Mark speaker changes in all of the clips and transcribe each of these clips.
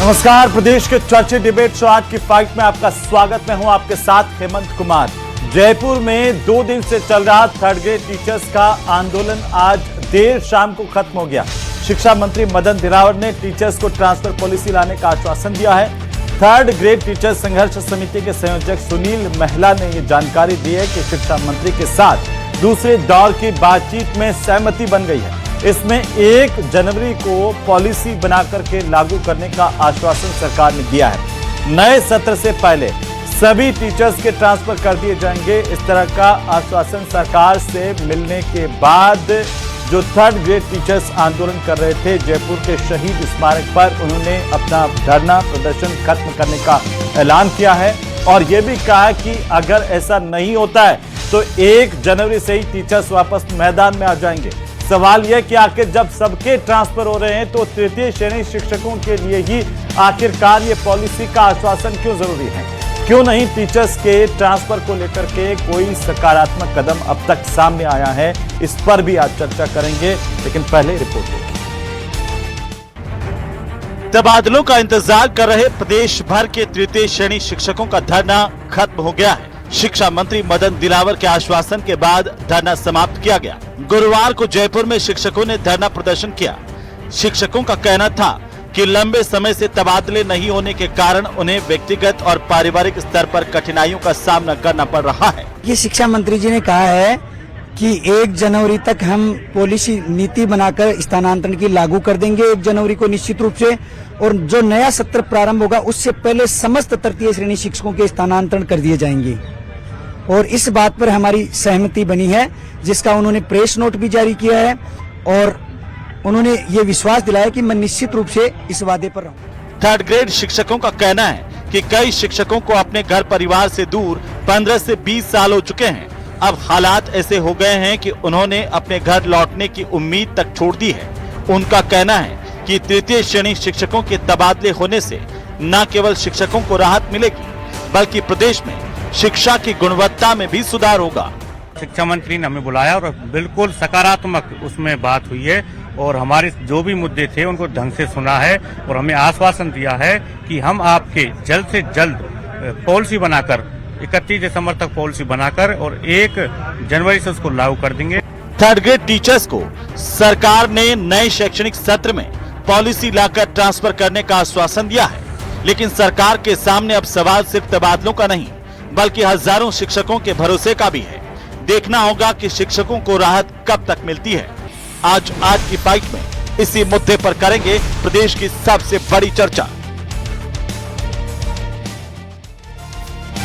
Speaker 1: नमस्कार, प्रदेश के चर्चित डिबेट शो आज की फाइट में आपका स्वागत। मैं हूं आपके साथ हेमंत कुमार। जयपुर में 2 दिन से चल रहा थर्ड ग्रेड टीचर्स का आंदोलन आज देर शाम को खत्म हो गया। शिक्षा मंत्री मदन दिलावर ने टीचर्स को ट्रांसफर पॉलिसी लाने का आश्वासन दिया है। थर्ड ग्रेड टीचर्स संघर्ष समिति के संयोजक सुनील महिला ने ये जानकारी दी है कि शिक्षा मंत्री के साथ दूसरे दौर की बातचीत में सहमति बन गई है। इसमें 1 जनवरी को पॉलिसी बनाकर के लागू करने का आश्वासन सरकार ने दिया है। नए सत्र से पहले सभी टीचर्स के ट्रांसफर कर दिए जाएंगे। इस तरह का आश्वासन सरकार से मिलने के बाद जो थर्ड ग्रेड टीचर्स आंदोलन कर रहे थे जयपुर के शहीद स्मारक पर, उन्होंने अपना धरना प्रदर्शन खत्म करने का ऐलान किया है और यह भी कहा कि अगर ऐसा नहीं होता है तो 1 जनवरी से ही टीचर्स वापस मैदान में आ जाएंगे। सवाल यह कि आखिर जब सबके ट्रांसफर हो रहे हैं तो तृतीय श्रेणी शिक्षकों के लिए ही आखिरकार ये पॉलिसी का आश्वासन क्यों जरूरी है? क्यों नहीं टीचर्स के ट्रांसफर को लेकर के कोई सकारात्मक कदम अब तक सामने आया है? इस पर भी आज चर्चा करेंगे, लेकिन पहले रिपोर्ट देखिए। तबादलों का इंतजार कर रहे प्रदेश भर के तृतीय श्रेणी शिक्षकों का धरना खत्म हो गया है। शिक्षा मंत्री मदन दिलावर के आश्वासन के बाद धरना समाप्त किया गया। गुरुवार को जयपुर में शिक्षकों ने धरना प्रदर्शन किया। शिक्षकों का कहना था कि लंबे समय से तबादले नहीं होने के कारण उन्हें व्यक्तिगत और पारिवारिक स्तर पर कठिनाइयों का सामना करना पड़ रहा है।
Speaker 2: ये शिक्षा मंत्री जी ने कहा है कि 1 जनवरी तक हम पॉलिसी नीति बनाकर स्थानांतरण की लागू कर देंगे 1 जनवरी को निश्चित रूप से, और जो नया सत्र प्रारंभ होगा उससे पहले समस्त तृतीय श्रेणी शिक्षकों के स्थानांतरण कर दिए जाएंगे। और इस बात पर हमारी सहमति बनी है, जिसका उन्होंने प्रेस नोट भी जारी किया है और उन्होंने ये विश्वास दिलाया कि मैं निश्चित रूप से इस वादे पर रहूं।
Speaker 1: थर्ड ग्रेड शिक्षकों का कहना है कि कई शिक्षकों को अपने घर परिवार से दूर 15 से 20 साल हो चुके हैं। अब हालात ऐसे हो गए हैं कि उन्होंने अपने घर लौटने की उम्मीद तक छोड़ दी है। उनका कहना है कि तृतीय श्रेणी शिक्षकों के तबादले होने से न केवल शिक्षकों को राहत मिलेगी, बल्कि प्रदेश में शिक्षा की गुणवत्ता में भी सुधार होगा।
Speaker 3: शिक्षा मंत्री ने हमें बुलाया और बिल्कुल सकारात्मक उसमें बात हुई है और हमारे जो भी मुद्दे थे उनको ढंग से सुना है और हमें आश्वासन दिया है कि हम आपके जल्द से जल्द पॉलिसी बनाकर 31 दिसंबर तक पॉलिसी बनाकर और 1 जनवरी से उसको लागू कर देंगे।
Speaker 1: थर्ड ग्रेड टीचर्स को सरकार ने नए शैक्षणिक सत्र में पॉलिसी लाकर ट्रांसफर करने का आश्वासन दिया है, लेकिन सरकार के सामने अब सवाल सिर्फ तबादलों का नहीं बल्कि हजारों शिक्षकों के भरोसे का भी है। देखना होगा कि शिक्षकों को राहत कब तक मिलती है। आज की फाइट में इसी मुद्दे पर करेंगे प्रदेश की सबसे बड़ी चर्चा।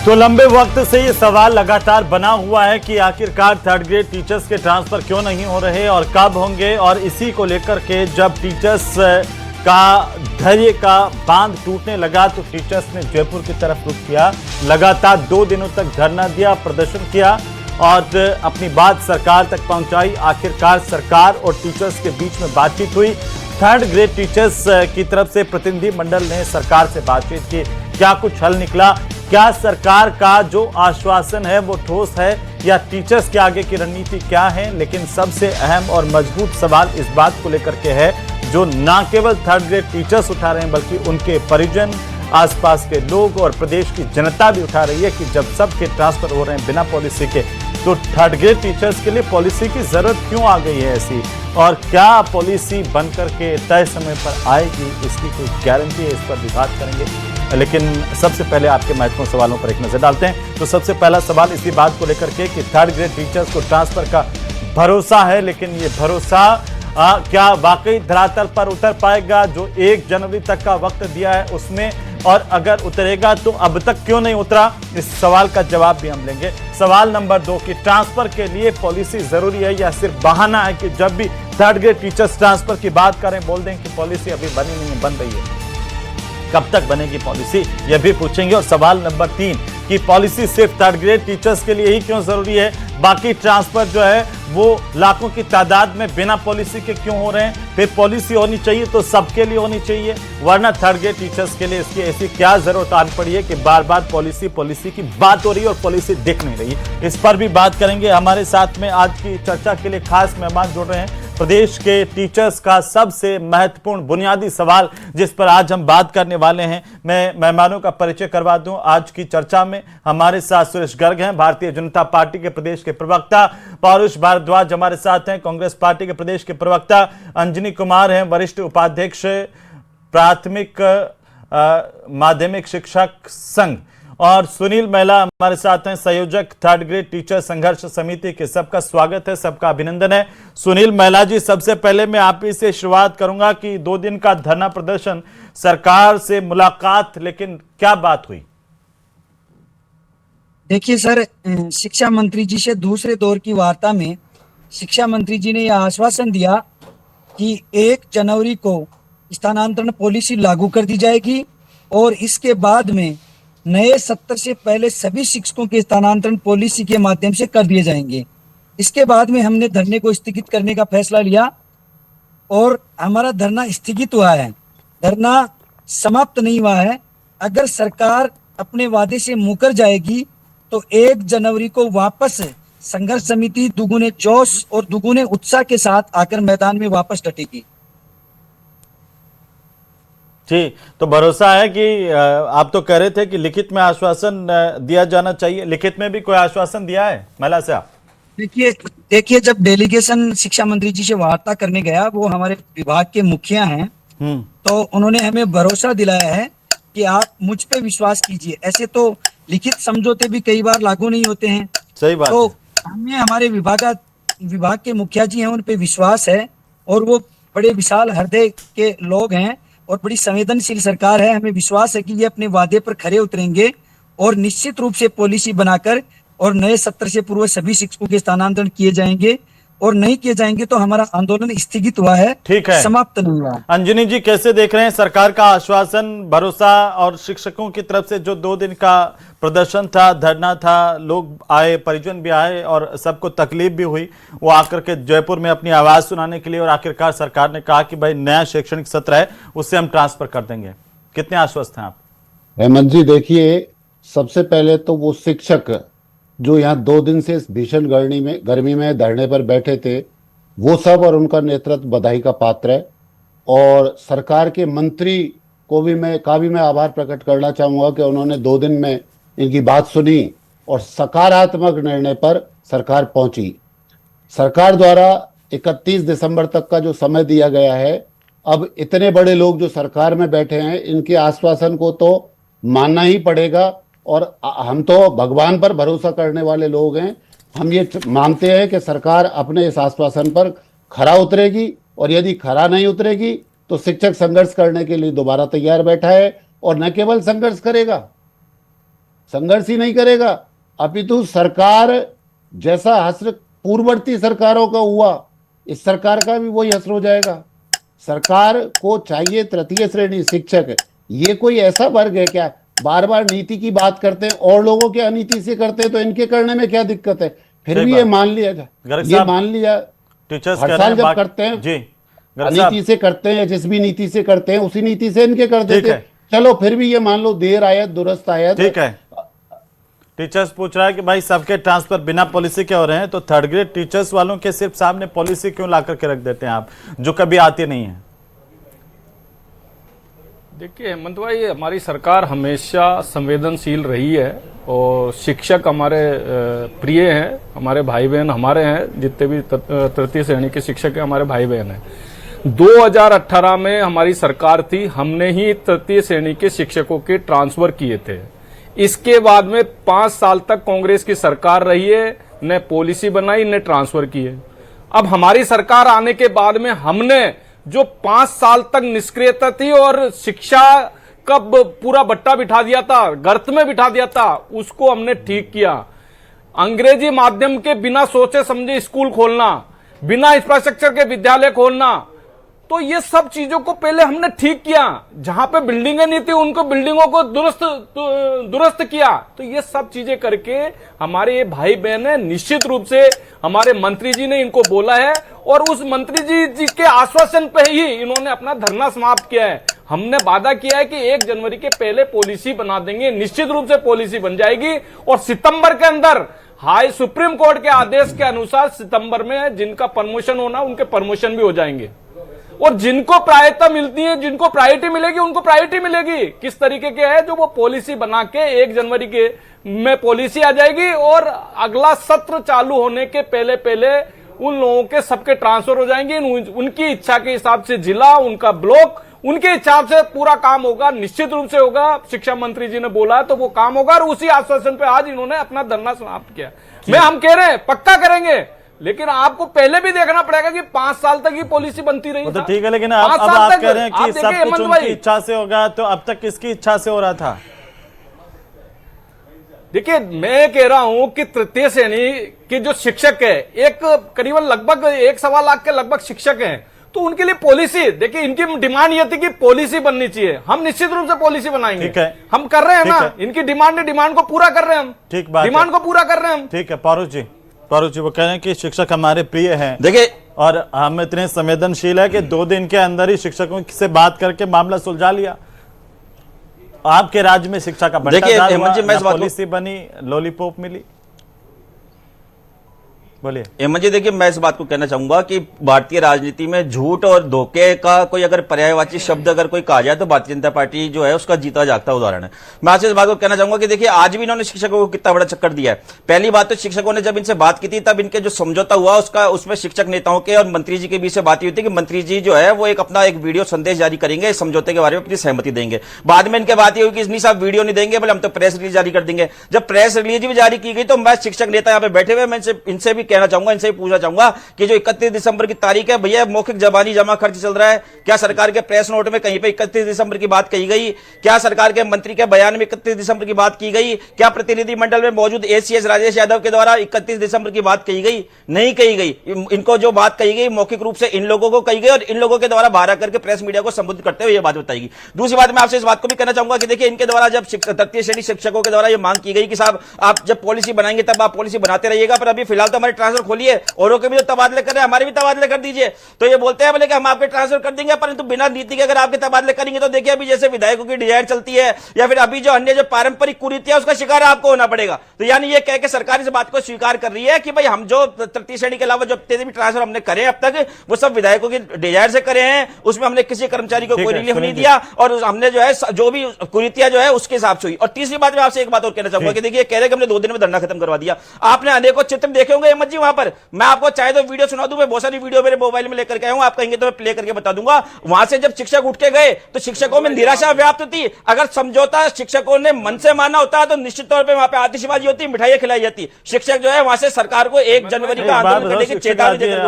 Speaker 1: तो लंबे वक्त से ये सवाल लगातार बना हुआ है कि आखिरकार थर्ड ग्रेड टीचर्स के ट्रांसफर क्यों नहीं हो रहे और कब होंगे, और इसी को लेकर के जब टीचर्स का धैर्य का बांध टूटने लगा तो टीचर्स ने जयपुर की तरफ रुख किया। लगातार 2 दिनों तक धरना दिया, प्रदर्शन किया और अपनी बात सरकार तक पहुंचाई। आखिरकार सरकार और टीचर्स के बीच में बातचीत हुई। थर्ड ग्रेड टीचर्स की तरफ से प्रतिनिधि मंडल ने सरकार से बातचीत की। क्या कुछ हल निकला? क्या सरकार का जो आश्वासन है वो ठोस है या टीचर्स के आगे की रणनीति क्या है? लेकिन सबसे अहम और मजबूत सवाल इस बात को लेकर के है जो न केवल थर्ड ग्रेड टीचर्स उठा रहे हैं बल्कि उनके परिजन, आसपास के लोग और प्रदेश की जनता भी उठा रही है कि जब सबके ट्रांसफर हो रहे हैं बिना पॉलिसी के, तो थर्ड ग्रेड टीचर्स के लिए पॉलिसी की जरूरत क्यों आ गई है ऐसी, और क्या पॉलिसी बनकर के तय समय पर आएगी, इसकी कोई गारंटी है? इस पर भी बात करेंगे, लेकिन सबसे पहले आपके महत्वपूर्ण सवालों पर एक नजर डालते हैं। तो सबसे पहला सवाल इसी बात को लेकर के कि थर्ड ग्रेड टीचर्स को ट्रांसफर का भरोसा है, लेकिन ये भरोसा क्या वाकई धरातल पर उतर पाएगा? जो 1 जनवरी तक का वक्त दिया है उसमें, और अगर उतरेगा तो अब तक क्यों नहीं उतरा? इस सवाल का जवाब भी हम लेंगे। सवाल नंबर 2 कि ट्रांसफर के लिए पॉलिसी जरूरी है या सिर्फ बहाना है कि जब भी थर्ड ग्रेड टीचर्स ट्रांसफर की बात करें बोल दें कि पॉलिसी अभी बनी नहीं है, बन रही है, कब तक बनेगी पॉलिसी, यह भी पूछेंगे। और सवाल नंबर 3 कि पॉलिसी सिर्फ थर्ड ग्रेड टीचर्स के लिए ही क्यों जरूरी है, बाकी ट्रांसफर जो है वो लाखों की तादाद में बिना पॉलिसी के क्यों हो रहे हैं? फिर पॉलिसी होनी चाहिए तो सबके लिए होनी चाहिए, वरना थर्ड ग्रेड टीचर्स के लिए इसकी ऐसी क्या जरूरत आन पड़ी है कि बार बार पॉलिसी की बात हो रही है और पॉलिसी दिख नहीं रही। इस पर भी बात करेंगे। हमारे साथ में आज की चर्चा के लिए खास मेहमान जुड़ रहे हैं प्रदेश के टीचर्स का सबसे महत्वपूर्ण बुनियादी सवाल जिस पर आज हम बात करने वाले हैं। मैं मेहमानों का परिचय करवा दूं। आज की चर्चा में हमारे साथ सुरेश गर्ग हैं, भारतीय जनता पार्टी के प्रदेश के प्रवक्ता। पौरुष भारद्वाज हमारे साथ हैं, कांग्रेस पार्टी के प्रदेश के प्रवक्ता। अंजनी कुमार हैं, वरिष्ठ उपाध्यक्ष प्राथमिक माध्यमिक शिक्षक संघ। और सुनील महिला हमारे साथ हैं, संयोजक थर्ड ग्रेड टीचर संघर्ष समिति के। सबका स्वागत है, सबका अभिनंदन है। सुनील महिला जी, सबसे पहले मैं आप ही से शुरुआत करूंगा कि 2 दिन का धरना प्रदर्शन, सरकार से मुलाकात, लेकिन क्या बात हुई?
Speaker 2: देखिए सर, शिक्षा मंत्री जी से दूसरे दौर की वार्ता में शिक्षा मंत्री जी ने यह आश्वासन दिया कि 1 जनवरी को स्थानांतरण पॉलिसी लागू कर दी जाएगी और इसके बाद में नए सत्र से पहले सभी शिक्षकों के स्थानांतरण पॉलिसी के माध्यम से कर दिए जाएंगे। इसके बाद में हमने धरने को स्थगित करने का फैसला लिया और हमारा धरना स्थगित हुआ है, धरना समाप्त नहीं हुआ है। अगर सरकार अपने वादे से मुकर जाएगी तो 1 जनवरी को वापस संघर्ष समिति दुगुने जोश और दुगुने उत्साह के साथ आकर मैदान में वापस डटेगी।
Speaker 1: जी, तो भरोसा है कि आप तो कह रहे थे कि लिखित में आश्वासन दिया जाना चाहिए, लिखित में भी कोई आश्वासन दिया है महिला से आप?
Speaker 2: देखिए जब डेलीगेशन शिक्षा मंत्री जी से वार्ता करने गया, वो हमारे विभाग के मुखिया हैं, तो उन्होंने हमें भरोसा दिलाया है कि आप मुझ पे विश्वास कीजिए। ऐसे तो लिखित समझौते भी कई बार लागू नहीं होते हैं।
Speaker 1: सही बात।
Speaker 2: तो हमें हमारे विभाग के मुखिया जी हैं, उन पे विश्वास है और वो बड़े विशाल हृदय के लोग हैं और बड़ी संवेदनशील सरकार है। हमें विश्वास है कि ये अपने वादे पर खरे उतरेंगे और निश्चित रूप से पॉलिसी बनाकर और नए सत्र से पूर्व सभी शिक्षकों के स्थानांतरण किए जाएंगे, और नहीं किए जाएंगे तो हमारा आंदोलन स्थगित हुआ है,
Speaker 1: ठीक है,
Speaker 2: समाप्त नहीं हुआ।
Speaker 1: अंजनी जी, कैसे देख रहे हैं सरकार का आश्वासन, भरोसा, और शिक्षकों की तरफ से जो 2 दिन का प्रदर्शन था, धरना था, लोग आए, परिजन भी आए और सबको तकलीफ भी हुई, वो आकर के जयपुर में अपनी आवाज सुनाने के लिए, और आखिरकार सरकार ने कहा कि भाई नया शैक्षणिक सत्र है उससे हम ट्रांसफर कर देंगे। कितने आश्वस्त हैं आप?
Speaker 4: हेमंत जी, देखिए, सबसे पहले तो वो शिक्षक जो यहाँ 2 दिन से इस भीषण गर्मी में धरने पर बैठे थे, वो सब और उनका नेतृत्व बधाई का पात्र है। और सरकार के मंत्री को भी मैं आभार प्रकट करना चाहूँगा कि उन्होंने 2 दिन में इनकी बात सुनी और सकारात्मक निर्णय पर सरकार पहुंची। सरकार द्वारा 31 दिसंबर तक का जो समय दिया गया है, अब इतने बड़े लोग जो सरकार में बैठे हैं, इनके आश्वासन को तो मानना ही पड़ेगा। और हम तो भगवान पर भरोसा करने वाले लोग हैं। हम ये मानते हैं कि सरकार अपने इस आश्वासन पर खरा उतरेगी, और यदि खरा नहीं उतरेगी तो शिक्षक संघर्ष करने के लिए दोबारा तैयार बैठा है। और न केवल संघर्ष करेगा, संघर्ष ही नहीं करेगा, अपितु सरकार जैसा हश्र पूर्ववर्ती सरकारों का हुआ, इस सरकार का भी वही हश्र हो जाएगा। सरकार को चाहिए तृतीय श्रेणी शिक्षक। ये कोई ऐसा वर्ग है क्या? बार बार नीति की बात करते हैं और लोगों के अनीति से करते हैं, तो इनके करने में क्या दिक्कत है? फिर भी ये मान लिया
Speaker 1: टीचर्स
Speaker 4: हर साल जब करते हैं
Speaker 1: जी,
Speaker 4: नीति से करते हैं, जिस भी नीति से करते हैं उसी नीति से इनके कर देते हैं। चलो फिर भी ये मान लो देर आयत दुरुस्त आयत,
Speaker 1: ठीक है। टीचर्स पूछ रहा है कि भाई सबके ट्रांसफर बिना पॉलिसी के हो रहे हैं, तो थर्ड ग्रेड टीचर्स वालों के सिर्फ सामने पॉलिसी क्यों ला करके रख देते हैं आप, जो कभी आती नहीं है?
Speaker 5: देखिए हेमंत भाई, हमारी सरकार हमेशा संवेदनशील रही है और शिक्षक हमारे प्रिय हैं, हमारे भाई बहन हमारे हैं, जितने भी तृतीय श्रेणी के शिक्षक हैं हमारे भाई बहन हैं। 2018 में हमारी सरकार थी, हमने ही तृतीय श्रेणी के शिक्षकों के ट्रांसफर किए थे। इसके बाद में 5 साल तक कांग्रेस की सरकार रही है, न पॉलिसी बनाई न ट्रांसफर किए। अब हमारी सरकार आने के बाद में हमने जो 5 साल तक निष्क्रियता थी और शिक्षा का पूरा बट्टा बिठा दिया था, गर्त में बिठा दिया था, उसको हमने ठीक किया। अंग्रेजी माध्यम के बिना सोचे समझे स्कूल खोलना, बिना इंफ्रास्ट्रक्चर के विद्यालय खोलना, तो ये सब चीजों को पहले हमने ठीक किया। जहां पे बिल्डिंगें नहीं थी उनको बिल्डिंगों को दुरुस्त किया। तो ये सब चीजें करके हमारे ये भाई बहन है, निश्चित रूप से हमारे मंत्री जी ने इनको बोला है और उस मंत्री जी के आश्वासन पे ही इन्होंने अपना धरना समाप्त किया है। हमने वादा किया है कि 1 जनवरी के पहले पॉलिसी बना देंगे, निश्चित रूप से पॉलिसी बन जाएगी और सितंबर के अंदर हाई सुप्रीम कोर्ट के आदेश के अनुसार सितंबर में जिनका प्रमोशन होना उनके प्रमोशन भी हो जाएंगे और जिनको प्रायोरिटी मिलती है, जिनको प्रायोरिटी मिलेगी उनको प्रायोरिटी मिलेगी। किस तरीके के है जो वो पॉलिसी बना के 1 जनवरी के में पॉलिसी आ जाएगी और अगला सत्र चालू होने के पहले पहले उन लोगों के सबके ट्रांसफर हो जाएंगे। उनकी इच्छा के हिसाब से जिला, उनका ब्लॉक, उनके हिसाब से पूरा काम होगा, निश्चित रूप से होगा। शिक्षा मंत्री जी ने बोला तो वो काम होगा और उसी आश्वासन पे आज इन्होंने अपना धरना समाप्त किया। हम कह रहे हैं पक्का करेंगे, लेकिन आपको पहले भी देखना पड़ेगा कि 5 साल तक ये पॉलिसी बनती रही।
Speaker 1: तो ठीक है, लेकिन अब आप कह रहे हैं कि सब कुछ उनकी इच्छा से होगा, तो अब तक किसकी इच्छा से हो रहा था?
Speaker 5: देखिए, मैं कह रहा हूं कि तृतीय श्रेणी के जो शिक्षक है, एक करीबन लगभग 1.25 लाख के लगभग शिक्षक हैं, तो उनके लिए पॉलिसी, देखिए इनकी डिमांड ये थी कि पॉलिसी बननी चाहिए। हम निश्चित रूप से पॉलिसी बनाएंगे,
Speaker 1: ठीक है,
Speaker 5: हम कर रहे हैं ना, इनकी डिमांड को पूरा कर रहे हैं हम,
Speaker 1: ठीक बात,
Speaker 5: डिमांड को पूरा कर रहे हैं हम।
Speaker 1: ठीक है, पारुष जी वो कह रहे हैं कि शिक्षक हमारे प्रिय हैं,
Speaker 6: देखिए,
Speaker 1: और हम इतने संवेदनशील है कि 2 दिन के अंदर ही शिक्षकों से बात करके मामला सुलझा लिया। आपके राज्य में शिक्षा का बंटाधार हुआ, पॉलिसी बनी, लॉलीपॉप मिली। बोलिए
Speaker 6: हेमंत जी, देखिए मैं इस बात को कहना चाहूंगा कि भारतीय राजनीति में झूठ और धोखे का कोई अगर पर्यायवाची शब्द अगर कोई कहा जाए तो भारतीय जनता पार्टी जो है उसका जीता जागता उदाहरण है। मैं आपसे इस बात को कहना चाहूंगा कि देखिए आज भी इन्होंने शिक्षकों को कितना बड़ा चक्कर दिया है। पहली बात तो शिक्षकों ने जब इनसे बात की थी तब इनके जो समझौता हुआ उसमें शिक्षक नेताओं के और मंत्री जी के बीच से बात हुई थी कि मंत्री जी जो है वो अपना एक वीडियो संदेश जारी करेंगे, इस समझौते के बारे में अपनी सहमति देंगे। बाद में इनके बात ये हुई कि नहीं साहब वीडियो नहीं देंगे, बोले हम तो प्रेस रिलीज जारी कर देंगे। जब प्रेस रिलीज भी जारी की गई तो मैं शिक्षक नेता यहाँ पे बैठे हुए, मैं इनसे भी कहना चाहूंगा, इनसे भी पूछना चाहूंगा कि जो 31 दिसंबर की तारीख है, भैया मौखिक जबानी जमा खर्च चल रहा है, क्या सरकार के प्रेस नोट में कहीं पे 31 दिसंबर की बात कही गई? क्या सरकार के मंत्री के बयान में 31 दिसंबर की बात की गई? क्या प्रतिनिधि मंडल में मौजूद एसीएस राजेश यादव के द्वारा 31 दिसंबर की बात कही गई? नहीं कही गई। इनको जो बात कही गई मौखिक रूप से इन लोगों को कही गई और इन लोगों के द्वारा बाहर करके प्रेस मीडिया को संबोधित करते हुए यह बात बताएगी। दूसरी बात मैं आपसे इस बात को भी कहना चाहूंगा कि देखिए इनके द्वारा जब तृतीय श्रेणी शिक्षकों के द्वारा यह मांग की गई कि साहब आप जब पॉलिसी बनाएंगे तब आप पॉलिसी बनाते रहिएगा, पर अभी फिलहाल तो हमारे ट्रांसफर खोलिए, औरों के भी जो तबादले कर रहे हैं हमारे भी तबादले कर दीजिए। तो ये बोलते हैं बोले कि हम आपके ट्रांसफर कर देंगे, परंतु बिना नीति के अगर आपके तबादले करेंगे तो देखिए अभी जैसे विधायकों की डिजाइन चलती है या फिर अभी जो अन्य जो पारंपरिक कुरीतियां उसका शिकार आपको होना पड़ेगा। तो यानी ये कह के सरकार इस बात को स्वीकार कर रही है कि भाई हम जो तृतीय श्रेणी के अलावा जो भी ट्रांसफर हमने करे अब तक वो सब विधायकों की डिजाइन से करे हैं, उसमें हमने किसी कर्मचारी को कोई रिलीफ नहीं दिया और हमने जो है जो भी कुरीतियां जो है उसके हिसाब से हुई। और तीसरी बात मैं आपसे एक बात और कहना चाहूंगा कि देखिए कह रहे कि हमने 2 दिन में धरना खत्म करवा दिया। आपने अनेकों चित्र देखे होंगे हेमंत जी वहां पर, मैं आपको चाहे तो वीडियो सुना दूं, मैं बहुत सारी वीडियो मेरे मोबाइल में लेकर के आया हूं, आप कहेंगे तो मैं प्ले करके बता दूंगा। वहां से जब शिक्षक उठ के गए तो शिक्षकों में निराशा व्याप्त थी। अगर समझौता शिक्षकों ने मन से माना होता तो निश्चित तौर पर वहां पर आतिशबाजी होती, मिठाइयां खिलाई जाती। शिक्षक जो है वहां से सरकार को 1 जनवरी का आंदोलन करने की चेतावनी देकर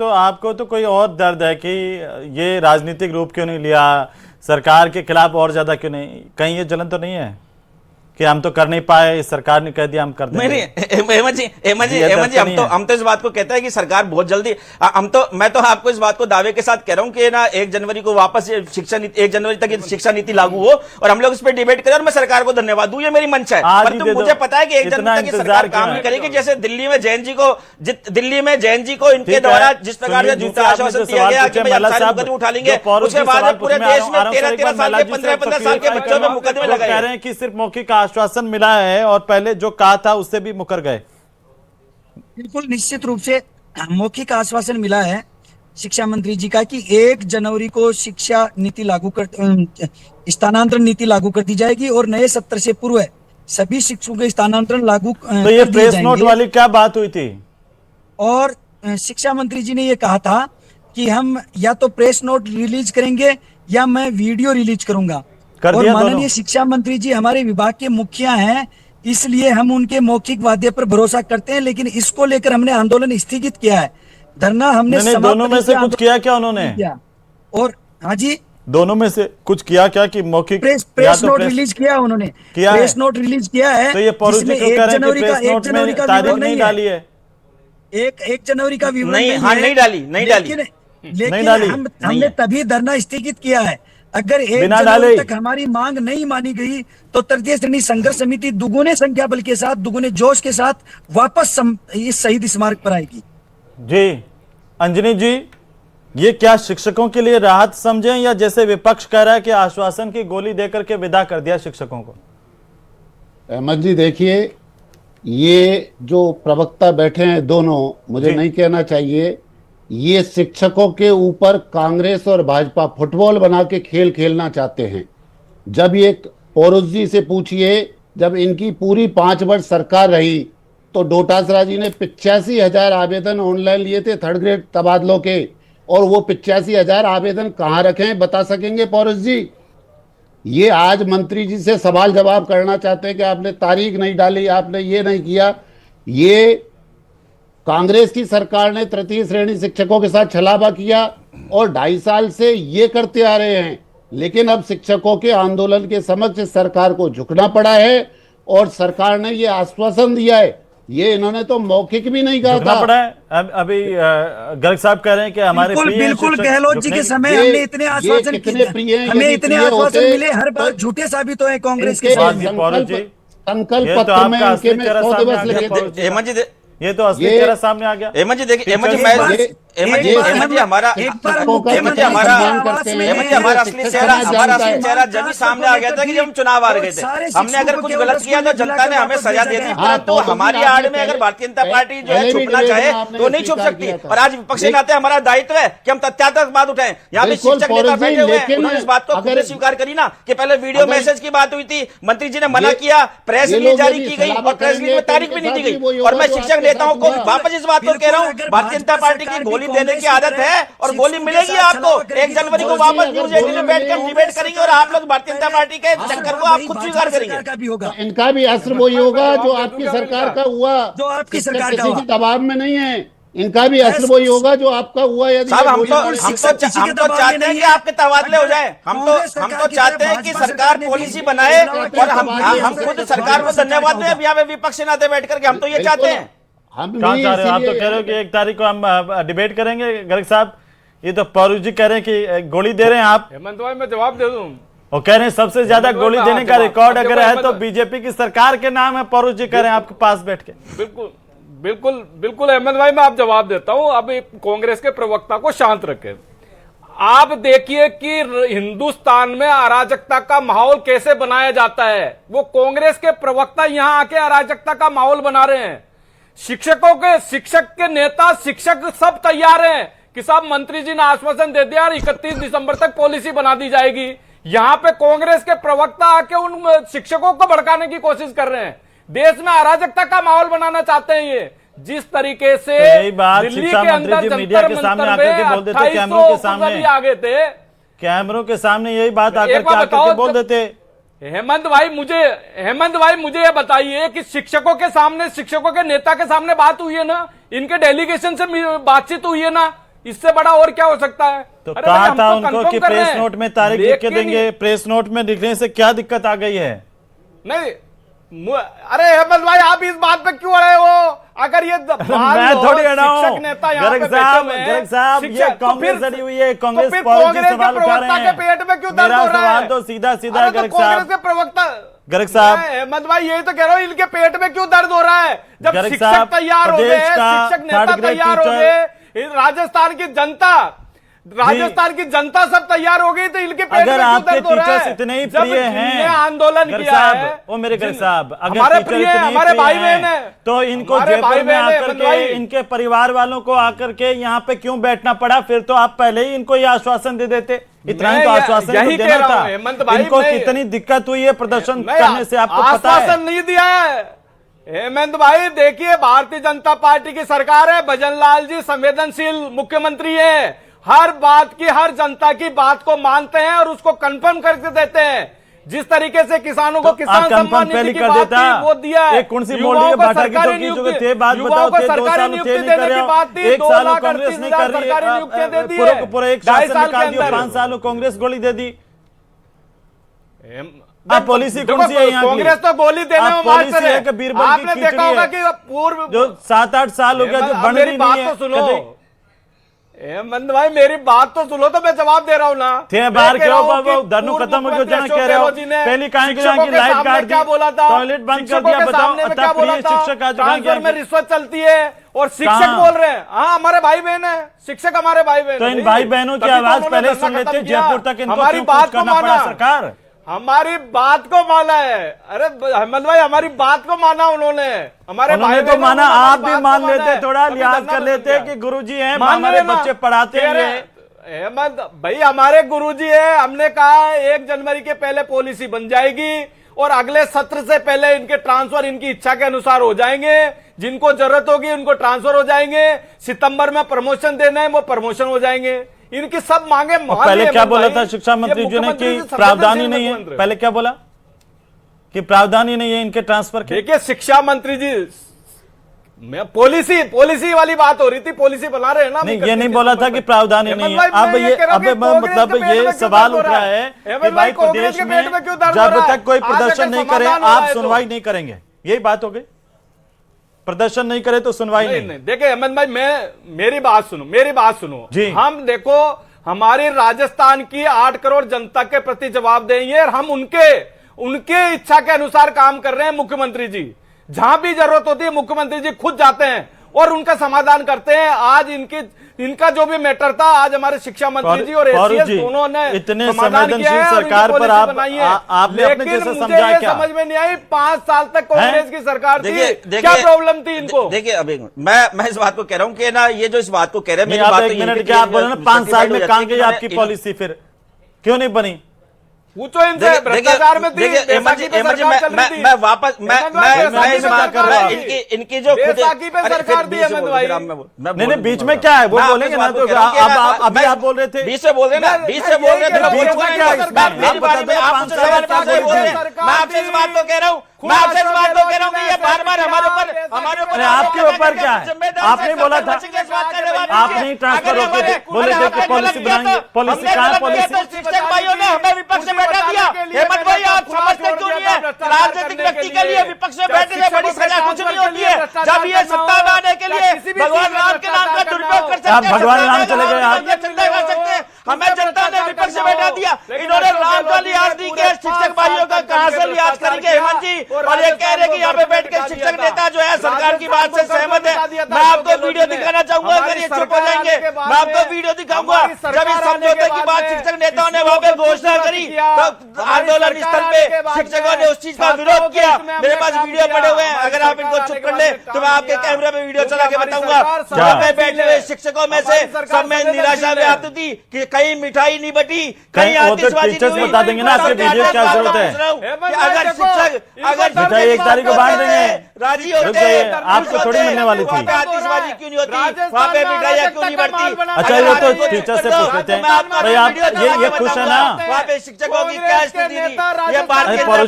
Speaker 1: आपको तो कोई और दर्द है कि ये राजनीतिक रूप क्यों नहीं लिया, सरकार के खिलाफ और ज्यादा क्यों नहीं? कहीं ये जलन तो नहीं है कि हम तो कर नहीं पाए, सरकार ने कह दिया हम कर देंगे?
Speaker 6: हेमंत जी हम तो इस बात को कहते हैं कि सरकार बहुत जल्दी मैं तो आपको इस बात को दावे के साथ कह रहा हूं कि ना 1 जनवरी को वापस शिक्षा नीति 1 जनवरी तक शिक्षा नीति लागू हो और हम लोग इस पर डिबेट करें और मैं सरकार को धन्यवाद दूं, ये मेरी मंशा है। परंतु मुझे पता है कि 1 जनवरी तक सरकार काम नहीं करेगी। जैसे दिल्ली में जैन जी को इनके द्वारा जिस प्रकार से झूठा आश्वासन दिया गया कि भाई हम सारे मुकदमे उठा लेंगे, उसके बाद पूरे देश में 13-13 साल के 15-15 साल के बच्चों में मुकदमे लगाए।
Speaker 1: कह रहे हैं कि सिर्फ मौखिक आश्वासन मिला है और पहले जो कहा था उससे भी मुकर गए।
Speaker 2: बिल्कुल निश्चित रूप से मौखिक आश्वासन मिला है शिक्षा मंत्री जी का कि 1 जनवरी को शिक्षा नीति लागू कर स्थानांतरण नीति लागू कर दी जाएगी और नए सत्र से पूर्व सभी शिक्षकों के स्थानांतरण लागू
Speaker 1: तो ये प्रेस नोट वाली क्या बात हुई थी?
Speaker 2: और शिक्षा मंत्री जी ने ये कहा था कि हम या तो प्रेस नोट रिलीज करेंगे या मैं वीडियो रिलीज करूंगा। और माननीय शिक्षा मंत्री जी हमारे विभाग के मुखिया हैं, इसलिए हम उनके मौखिक वादे पर भरोसा करते हैं, लेकिन इसको लेकर हमने आंदोलन स्थगित किया है। धरना हमने
Speaker 1: दोनों में से कुछ किया क्या उन्होंने?
Speaker 2: और हाँ जी,
Speaker 1: दोनों में से कुछ किया क्या कि मौखिक
Speaker 2: प्रेस नोट रिलीज किया उन्होंने? प्रेस नोट रिलीज किया है।
Speaker 1: तो ये 1 जनवरी का तारीख नहीं डाली है?
Speaker 2: 1 जनवरी का विवरण
Speaker 6: नहीं डाली।
Speaker 2: लेकिन हमने तभी धरना स्थगित किया है। अगर 1 जनवरी तक हमारी मांग नहीं मानी गई तो तृतीय श्रेणी संघर्ष समिति दुगुने संख्या बल के साथ, दुगुने जोश के साथ वापस इस शहीद स्मारक पर आएगी।
Speaker 1: जी अंजनी जी, ये क्या शिक्षकों के लिए राहत समझें, या जैसे विपक्ष कह रहा है कि आश्वासन की गोली देकर के विदा कर दिया शिक्षकों को?
Speaker 4: अहमद जी देखिए, ये जो प्रवक्ता बैठे हैं दोनों, मुझे नहीं कहना चाहिए, ये शिक्षकों के ऊपर कांग्रेस और भाजपा फुटबॉल बना के खेल खेलना चाहते हैं। जब ये पौरुष जी से पूछिए, जब इनकी पूरी 5 वर्ष सरकार रही तो डोटासरा जी ने 85,000 आवेदन ऑनलाइन लिए थे थर्ड ग्रेड तबादलों के, और वो 85,000 आवेदन कहाँ रखे हैं बता सकेंगे पौरुष जी? ये आज मंत्री जी से सवाल जवाब करना चाहते हैं कि आपने तारीख नहीं डाली, आपने ये नहीं किया। ये कांग्रेस की सरकार ने तृतीय श्रेणी शिक्षकों के साथ छलावा किया और 2.5 साल से ये करते आ रहे हैं, लेकिन अब शिक्षकों के आंदोलन के समक्ष सरकार को झुकना पड़ा है और सरकार ने ये आश्वासन दिया है। ये इन्होंने तो मौखिक भी नहीं कहा था।
Speaker 1: पड़ा है। अभी गर्ग साहब कह रहे हैं कि हमारे
Speaker 2: बिल्कुल गहलोत जी के समय हमने इतने आश्वासन किए, हमें इतने आश्वासन मिले, हर बार झूठे साबित हुए कांग्रेस के।
Speaker 4: संकल्प पत्र में इनके में 100 दिवस लगे।
Speaker 6: हेमंत जी
Speaker 1: ये तो असली चेहरा सामने आ गया।
Speaker 6: हेमंत जी देखिए, हेमंत जी हमारा असली चेहरा जब भी सामने आ गया था कि जब हम चुनाव हार गए थे। हमने अगर कुछ गलत किया तो जनता ने हमें सजा दे दी, तो हमारी आड़ में अगर भारतीय जनता पार्टी जो है छुपना चाहे तो नहीं छुप सकती। और आज विपक्ष के नाते हमारा दायित्व है कि हम तथ्यात्मक बात उठाएं। यहाँ पे शिक्षक नेता बैठे हुए हैं, उन्होंने इस बात को खुद स्वीकार करी ना कि पहले वीडियो मैसेज की बात हुई थी, मंत्री जी ने मना किया, प्रेस रिलीज जारी की गई और प्रेस रिलीज में तारीख भी नहीं दी गई। और मैं शिक्षक नेताओं को वापस इस बात को कह रहा हूँ, भारतीय जनता पार्टी की गोली देने की आदत है और गोली मिलेगी आपको। 1 जनवरी को वापस न्यूज 18 में बैठकर डिबेट करेंगे और आप लोग भारतीय जनता पार्टी के चक्कर को आप खुद स्वीकार करेंगे।
Speaker 4: इनका भी असर वही होगा जो आपकी सरकार का हुआ,
Speaker 2: जो आपकी सरकार का
Speaker 4: किसी के दबाव में नहीं है। इनका भी असर वही होगा जो आपका हुआ। यदि
Speaker 6: हम तो चाहते हैं कि आपके तबादले हो जाए। हम तो चाहते हैं कि सरकार पॉलिसी बनाए और हम खुद सरकार को धन्यवाद दें। अब यहाँ पे विपक्ष के नाते बैठ करके हम तो ये चाहते हैं।
Speaker 1: हम कहाँ चाह रहे हो? आप तो कह रहे हो कि 1 तारीख को हम डिबेट करेंगे। गर्ग साहब, ये तो पौरुष जी कह रहे हैं कि गोली दे रहे हैं आप।
Speaker 5: हेमंत भाई मैं जवाब दे दूं।
Speaker 1: और कह रहे हैं सबसे ज्यादा गोली देने का रिकॉर्ड अगर है तो बीजेपी की सरकार के नाम है। पौरुष जी कह रहे हैं आपके पास बैठ के।
Speaker 5: बिल्कुल बिल्कुल बिल्कुल हेमंत भाई, मैं आप जवाब देता हूं। अब कांग्रेस के प्रवक्ता को शांत रखें। आप देखिए कि हिंदुस्तान में अराजकता का माहौल कैसे बनाया जाता है। वो कांग्रेस के प्रवक्ता यहां आके अराजकता का माहौल बना रहे हैं। शिक्षक के नेता, शिक्षक सब तैयार हैं कि साहब मंत्री जी ने आश्वासन दे दिया और 31 दिसंबर तक पॉलिसी बना दी जाएगी। यहां पे कांग्रेस के प्रवक्ता आके उन शिक्षकों को भड़काने की कोशिश कर रहे हैं। देश में अराजकता का माहौल बनाना चाहते हैं। ये जिस तरीके से दिल्ली के अंदर
Speaker 1: मीडिया के सामने आकर के बोल देते, कैमरों के सामने आ गए थे, कैमरों के सामने यही बात आकर के बोल देते।
Speaker 5: हेमंत भाई मुझे ये बताइए कि शिक्षकों के नेता के सामने बात हुई है ना, इनके डेलीगेशन से बातचीत हुई है ना, इससे बड़ा और क्या हो सकता है?
Speaker 1: तो कहा था उनको कि प्रेस नोट में तारीख लिख के देंगे। प्रेस नोट में लिखने से क्या दिक्कत आ गई है?
Speaker 5: नहीं, अरे हेमंत भाई आप इस बात पे क्यों रहे हो? अगर ये
Speaker 1: मैं थोड़ी अड़ा हूं। गर्ग साहब ये कांग्रेस अड़ी हुई है, कांग्रेस सवाल उठा रहे हैं।
Speaker 5: पेट में क्यों दर्द हो रहा है?
Speaker 1: सवाल तो सीधा सीधा गर्ग
Speaker 5: कांग्रेस के प्रवक्ता
Speaker 1: गर्ग साहब,
Speaker 5: हेमंत भाई यही तो कह रहा हूँ, इनके पेट में क्यों दर्द हो रहा है? जब शिक्षक तैयार हो गए, शिक्षक नेता तैयार हो गए, राजस्थान की जनता सब तैयार हो गई, तो इनके पेट में क्यों दर्द हो रहा है?
Speaker 1: इतने ही प्रिय हैं,
Speaker 5: आंदोलन किया है
Speaker 1: वो मेरे गर्ग साहब, अगर
Speaker 5: हमारे प्रिय हमारे भाई बहन है,
Speaker 1: तो इनको जयपुर में आकर के इनके परिवार वालों को आकर के यहाँ पे क्यों बैठना पड़ा? फिर तो आप पहले ही इनको ये आश्वासन दे देते। इतना ही तो आश्वासन देना था। इनको कितनी दिक्कत हुई है प्रदर्शन करने से, आपको पता है?
Speaker 5: आश्वासन नहीं दिया है हेमंत भाई। देखिए भारतीय जनता पार्टी की सरकार है, भजन लाल जी संवेदनशील मुख्यमंत्री है, हर बात की, हर जनता की बात को मानते हैं और उसको कंफर्म करके देते हैं। जिस तरीके से किसानों को किसान सम्मान निधि की बात थी वो दिया है, युवाओं को सरकारी नियुक्ति देने की बात थी, 2,38,000 सरकारी नियुक्तियां दे दी है।
Speaker 1: पूरे 2.5 साल के अंदर 5 सालों कांग्रेस गोली दे दी। पॉलिसी कौन सी है यहाँ की?
Speaker 5: कांग्रेस तो गोली देने में मारते हैं। आपने देखा होगा कि पूर्व
Speaker 1: जो 7-8 साल हो गया जो बन रही नहीं है।
Speaker 5: सुनो हेमंत भाई मेरी बात तो सुनो तो मैं जवाब दे रहा हूँ ना।
Speaker 1: थे
Speaker 5: मैं
Speaker 1: बाहर
Speaker 5: कह
Speaker 1: क्यों
Speaker 5: रहा हूँ कि
Speaker 1: धरनू
Speaker 5: पूर्व
Speaker 1: खत्म हो गया
Speaker 5: मुख्यमंत्री
Speaker 1: जना
Speaker 5: अशोक
Speaker 1: कह रहे हो
Speaker 5: गहलोत जी ने
Speaker 1: पहली कहां की
Speaker 5: शिक्षकों के
Speaker 1: लाइट
Speaker 5: सामने
Speaker 1: काट दी,
Speaker 5: क्या बोला था?
Speaker 1: टॉयलेट बंद कर
Speaker 5: शिक्षकों
Speaker 1: दिया,
Speaker 5: के
Speaker 1: बताओ
Speaker 5: सामने में क्या बोला था?
Speaker 1: शिक्षक आज
Speaker 5: ट्रांसफर में रिश्वत चलती है और शिक्षक
Speaker 1: कहाँ?
Speaker 5: बोल रहे हैं हाँ हमारे भाई बहन है, शिक्षक हमारे भाई बहन
Speaker 1: तो
Speaker 5: है।
Speaker 1: इन भाई बहनों की
Speaker 5: तभी तो
Speaker 1: आवाज
Speaker 5: उन्होंने
Speaker 1: पहले
Speaker 5: धरना
Speaker 1: सुन लेते
Speaker 5: खत्म किया।
Speaker 1: जयपुर तक इनको
Speaker 5: हमारी
Speaker 1: क्यों
Speaker 5: बात
Speaker 1: कूच
Speaker 5: को
Speaker 1: करना पड़ा
Speaker 5: माना
Speaker 1: सरकार?
Speaker 5: हमारी बात को माना है। अरे हेमंत भाई हमारी बात को माना उन्होंने, हमारे
Speaker 1: उन्होंने
Speaker 5: भाई
Speaker 1: तो
Speaker 5: बहनों
Speaker 1: माना,
Speaker 5: ने हमारी
Speaker 1: आप भी
Speaker 5: बात को
Speaker 1: मान
Speaker 5: माना
Speaker 1: लेते,
Speaker 5: है।
Speaker 1: थोड़ा
Speaker 5: तभी
Speaker 1: लिहाज
Speaker 5: धरना
Speaker 1: कर
Speaker 5: बंद
Speaker 1: लेते
Speaker 5: किया।
Speaker 1: कि गुरुजी हैं,
Speaker 5: मान
Speaker 1: हमारे
Speaker 5: लेना।
Speaker 1: बच्चे पढ़ाते
Speaker 5: कह रहे
Speaker 1: हैं।
Speaker 5: हेमंत भाई हमारे गुरुजी है, हमने कहा 1 जनवरी के पहले पॉलिसी बन जाएगी और अगले सत्र से पहले इनके ट्रांसफर इनकी इच्छा के अनुसार हो जाएंगे, जिनको जरूरत होगी उनको ट्रांसफर हो जाएंगे, सितंबर में प्रमोशन देना है वो प्रमोशन हो जाएंगे, इनकी सब मांगे मान
Speaker 1: पहले
Speaker 5: ली
Speaker 1: क्या
Speaker 5: हेमंत
Speaker 1: बोला
Speaker 5: भाई।
Speaker 1: था शिक्षा
Speaker 5: ये
Speaker 1: मंत्री जी ने
Speaker 5: मुख्यमंत्री
Speaker 1: कि
Speaker 5: जी
Speaker 1: प्रावधान ही
Speaker 5: संवेदनशील
Speaker 1: नहीं है?
Speaker 5: मुख्यमंत्री।
Speaker 1: पहले क्या बोला कि प्रावधान ही नहीं है इनके ट्रांसफर के?
Speaker 5: देखिए शिक्षा मंत्री जी मैं पॉलिसी वाली बात हो रही थी, पॉलिसी बना रहे हैं ना।
Speaker 1: नहीं ये नहीं बोला था कि प्रावधान ही नहीं है। अब ये अब मतलब ये सवाल उठ रहा है कि भाई प्रदेश में जब तक कोई प्रदर्शन नहीं करे आप सुनवाई नहीं करेंगे, यही बात हो गई। प्रदर्शन नहीं करे तो सुनवाई नहीं।
Speaker 5: देखिए हेमंत भाई मेरी बात सुनो
Speaker 1: जी।
Speaker 5: हम देखो हमारी राजस्थान की 8 करोड़ जनता के प्रति जवाब देंगे और हम उनके इच्छा के अनुसार काम कर रहे हैं। मुख्यमंत्री जी जहां भी जरूरत होती है मुख्यमंत्री जी खुद जाते हैं और उनका समाधान करते हैं। आज इनका जो भी मैटर था आज हमारे शिक्षा मंत्री जी और एसीएस दोनों ने
Speaker 1: इतने
Speaker 5: समाधान किया है और
Speaker 1: सरकार पर
Speaker 5: बनाई है।
Speaker 1: आपने अपने
Speaker 5: लेकिन
Speaker 1: जैसे
Speaker 5: मुझे
Speaker 1: समझा
Speaker 5: ये
Speaker 1: क्या?
Speaker 5: समझ में नहीं आई 5 साल तक कांग्रेस की सरकार थी,
Speaker 6: देखिए
Speaker 5: क्या प्रॉब्लम थी इनको?
Speaker 6: देखिए अभी मैं इस बात को कह रहा हूँ कि ना ये जो इस बात को कह रहे हैं मेरी
Speaker 1: आप
Speaker 6: बात
Speaker 1: एक
Speaker 6: तो यही
Speaker 1: मिनट
Speaker 6: थी
Speaker 1: क्या आप
Speaker 6: कि
Speaker 1: बोले ना 5 साल में कहां गई आपकी
Speaker 6: इन्होंने-
Speaker 1: पॉलिसी, फिर क्यों नहीं बनी?
Speaker 5: पूछो इनसे भ्रष्टाचार में थी, बैसाखी पे सरकार चल रही थी।
Speaker 6: मैं वापस इनकी जो
Speaker 5: बैसाखी पे सरकार दी हेमंत भाई।
Speaker 1: नहीं बीच में क्या है वो बोलेंगे ना, तो अभी आप बोल रहे थे
Speaker 6: बीच से बोल रहे ना, बीच से बोल रहे थे,
Speaker 1: बीच में क्या है?
Speaker 6: मेरी बात में आप मुझसे सवाल पूछ रहे बोल रहे हैं। मैं आपसे इस बात को कह रहा हूँ, मैं आपसे इस बात को कह रहा हूँ कि ये बार-बार हमारे ऊपर
Speaker 1: आपके ऊपर क्या है? आपने बोला था, आपने ही ट्रांसफर होके थे, बोले थे कि पॉलिसी बनाएंगे। पॉलिसी कहाँ है? पॉलिसी
Speaker 6: शिक्षक भाइयों ने हमें विपक्ष में बैठा दिया। हेमंत भाई आप समझते क्यों नहीं है? राजनीतिक व्यक्ति के लिए विपक्ष में बैठने से बड़ी सजा कुछ नहीं होती है। जब ये सत्ता में आने के लिए भगवान राम के नाम का दुरुपयोग कर सकते हैं,
Speaker 1: आप भगवान राम चले गए, आप
Speaker 6: चिंता कर सकते हैं। हमें जनता ने विपक्ष में बैठा दिया, इन्होंने राम का लिहाज नहीं किया, शिक्षक भाइयों का कहां से लिहाज करेंगे हेमंत जी? और ये कह रहे कि यहाँ पे बैठ के शिक्षक नेता जो है सरकार की बात से सहमत है। मैं आपको वीडियो दिखाना चाहूंगा, अगर ये चुप हो जाएंगे मैं आपको वीडियो दिखाऊंगा। जब इस समझौते की बात शिक्षक नेताओं ने वहां पे घोषणा करी तो आंदोलन स्थल पे शिक्षकों ने उस चीज का विरोध किया। मेरे पास वीडियो पड़े हुए हैं, अगर आप इनको चुप कर ले तो मैं आपके कैमरे में वीडियो चला के बताऊंगा। वहां पे बैठे हुए शिक्षकों में से सब में निराशा व्याप्त थी कि कहीं मिठाई नहीं बटी, कहीं आतिशबाजी नहीं हुई।
Speaker 1: बता देंगे ना आपके वीडियो क्या जरूरत है?
Speaker 6: अगर शिक्षक
Speaker 1: मिठाई 1 तारीख को बांट देंगे,
Speaker 6: राजी होते
Speaker 1: आपको थोड़ी मिलने वाली थी।
Speaker 6: आतिशबाजी क्यों नहीं होती? वहाँ पे मिठाइयाँ क्यों नहीं बढ़ती?
Speaker 1: अच्छा ये तो टीचर से पूछ लेते हैं भाई, आप ये खुश है ना?
Speaker 6: वहाँ पे शिक्षकों की क्या स्थिति थी? ये
Speaker 1: पौरू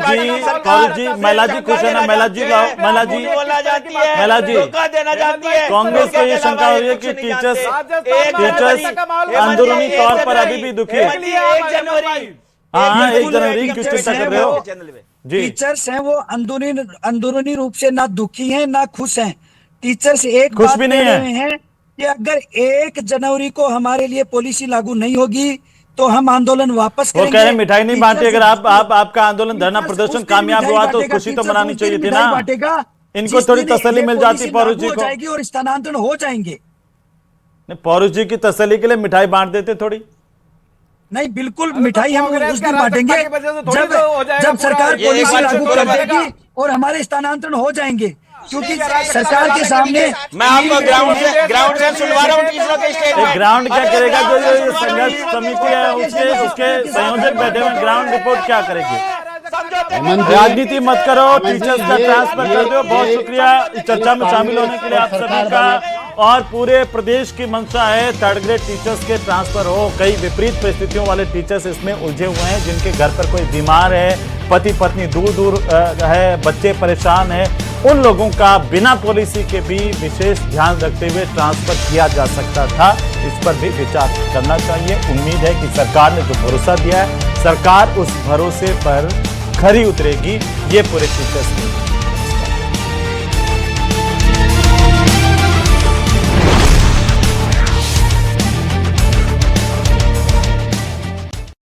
Speaker 1: जी महिला जी खुश है ना? महिला जी महिला जी
Speaker 6: बोला जाती है,
Speaker 1: महिला जी
Speaker 6: धोखा देना चाहती है।
Speaker 1: कांग्रेस को ये शंका हो रही है कि टीचर्स अंदरूनी तौर पर अभी भी दुखी है।
Speaker 6: 1 जनवरी
Speaker 1: हाँ 1 जनवरी क्यों चिंता कर रहे हो जी?
Speaker 2: टीचर्स हैं वो अंदरूनी रूप से ना दुखी हैं ना खुश हैं। टीचर्स एक
Speaker 1: खुश
Speaker 2: बात
Speaker 1: भी नहीं
Speaker 2: कह
Speaker 1: है।
Speaker 2: रहे हैं कि अगर 1 जनवरी को हमारे लिए पॉलिसी लागू नहीं होगी तो हम आंदोलन वापस
Speaker 1: वो
Speaker 2: करेंगे।
Speaker 1: कह रहे मिठाई नहीं बांटी। अगर आपका आंदोलन धरना
Speaker 2: टीचर्स
Speaker 1: प्रदर्शन
Speaker 2: उस दिन
Speaker 1: कामयाब
Speaker 2: मिठाई
Speaker 1: हुआ तो
Speaker 2: बांटेगा,
Speaker 1: खुशी तो
Speaker 2: टीचर्स
Speaker 1: मनानी
Speaker 2: उस दिन
Speaker 1: चाहिए थी
Speaker 2: मिठाई
Speaker 1: ना।
Speaker 2: बांटेगा,
Speaker 1: इनको
Speaker 2: जिस
Speaker 1: थोड़ी
Speaker 2: दिन
Speaker 1: तसल्ली
Speaker 2: ये
Speaker 1: मिल जाती
Speaker 2: पॉलिसी
Speaker 1: पौरू
Speaker 2: लागू
Speaker 1: जी
Speaker 2: हो
Speaker 1: को।
Speaker 2: जाएगी और स्थानांतरण हो जाएंगे।
Speaker 1: पौरू जी की तसल्ली के लिए मिठाई बांट देते थोड़ी।
Speaker 2: नहीं बिल्कुल मिठाई हम
Speaker 5: कांग्रेस
Speaker 2: उस
Speaker 5: का
Speaker 2: दिन बांटेंगे
Speaker 5: राजसत्ता की वजह से थोड़ी तो हो जाएगा
Speaker 2: जब सरकार
Speaker 5: पूरा।
Speaker 2: पॉलिसी लागू कर
Speaker 6: बात
Speaker 2: देगी और हमारे स्थानांतरण हो जाएंगे, क्योंकि सरकार के सामने
Speaker 6: मैं आपको ग्राउंड से सुनवा रहा हूँ टीचरों के
Speaker 1: ये
Speaker 6: स्टेटमेंट।
Speaker 1: ग्राउंड क्या करेगा? जो ये संघर्ष समिति है उसके संयोजक बैठे हुए, ग्राउंड रिपोर्ट क्या करेगी? राजनीति मत करो, टीचर्स का ट्रांसफर कर दो। बहुत शुक्रिया इस चर्चा में शामिल होने के लिए आप सभी का। और पूरे प्रदेश की मंशा है 3rd ग्रेड टीचर्स के ट्रांसफर हो। कई विपरीत परिस्थितियों वाले टीचर्स इसमें उलझे हुए हैं, जिनके घर पर कोई बीमार है, पति पत्नी दूर है, बच्चे परेशान है। उन लोगों का बिना पॉलिसी के भी विशेष ध्यान रखते हुए ट्रांसफर किया जा सकता था। इस पर भी विचार करना चाहिए। उम्मीद है कि सरकार ने जो भरोसा दिया है, सरकार उस भरोसे पर खरी उतरेगी। ये पूरे टीचर्स की